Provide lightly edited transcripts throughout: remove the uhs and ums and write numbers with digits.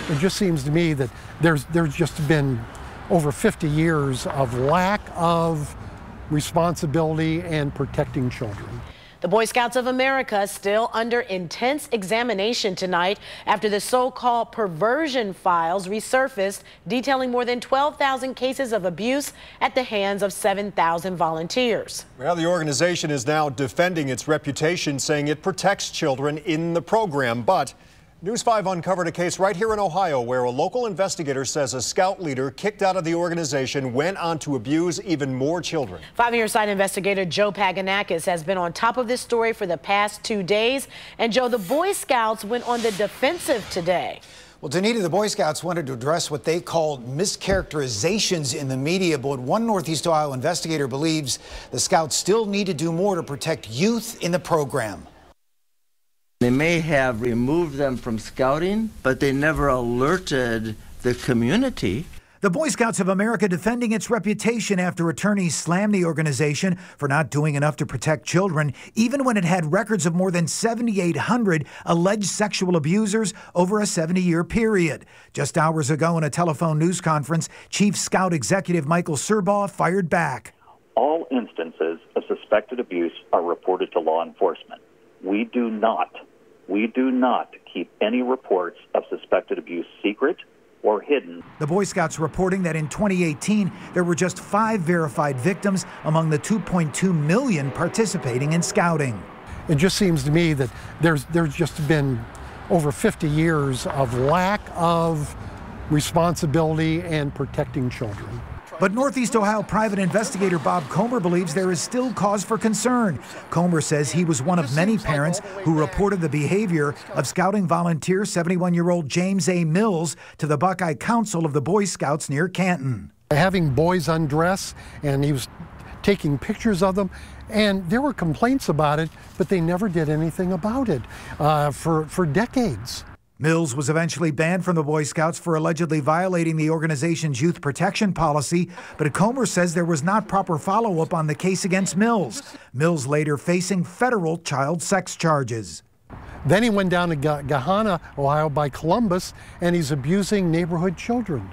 It just seems to me that there's just been over 50 years of lack of responsibility and protecting children. The Boy Scouts of America still under intense examination tonight after the so-called perversion files resurfaced, detailing more than 12,000 cases of abuse at the hands of 7,000 volunteers. Well, the organization is now defending its reputation, saying it protects children in the program. But News 5 uncovered a case right here in Ohio where a local investigator says a scout leader kicked out of the organization went on to abuse even more children. 5-year site investigator Joe Paganakis has been on top of this story for the past 2 days. And Joe, the Boy Scouts went on the defensive today. Well, Danita, the Boy Scouts wanted to address what they called mischaracterizations in the media, but one Northeast Ohio investigator believes the Scouts still need to do more to protect youth in the program. They may have removed them from scouting, but they never alerted the community. The Boy Scouts of America defending its reputation after attorneys slammed the organization for not doing enough to protect children, even when it had records of more than 7,800 alleged sexual abusers over a 70-year period. Just hours ago in a telephone news conference, Chief Scout Executive Michael Serbaugh fired back. All instances of suspected abuse are reported to law enforcement. We do not keep any reports of suspected abuse secret or hidden. The Boy Scouts reporting that in 2018, there were just 5 verified victims among the 2.2 million participating in scouting. It just seems to me that there's just been over 50 years of lack of responsibility and protecting children. But Northeast Ohio private investigator Bob Comer believes there is still cause for concern. Comer says he was one of many parents who reported the behavior of scouting volunteer 71-year-old James A. Mills to the Buckeye Council of the Boy Scouts near Canton. Having boys undress, and he was taking pictures of them, and there were complaints about it, but they never did anything about it for decades. Mills was eventually banned from the Boy Scouts for allegedly violating the organization's youth protection policy, but Comer says there was not proper follow-up on the case against Mills. Mills later facing federal child sex charges. Then he went down to Gahanna, Ohio by Columbus, and he's abusing neighborhood children.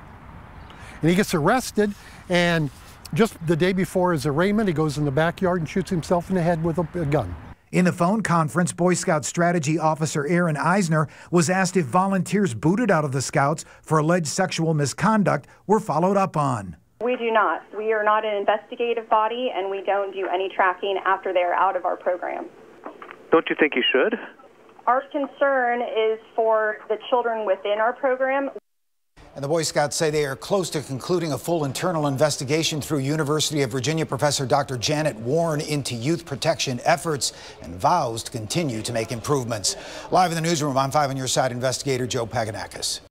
And he gets arrested, and just the day before his arraignment, he goes in the backyard and shoots himself in the head with a gun. In the phone conference, Boy Scout Strategy Officer Aaron Eisner was asked if volunteers booted out of the Scouts for alleged sexual misconduct were followed up on. We do not. We are not an investigative body, and we don't do any tracking after they're out of our program. Don't you think you should? Our concern is for the children within our program. And the Boy Scouts say they are close to concluding a full internal investigation through University of Virginia professor Dr. Janet Warren into youth protection efforts and vows to continue to make improvements. Live in the newsroom, I'm 5 on your side investigator Joe Paganakis.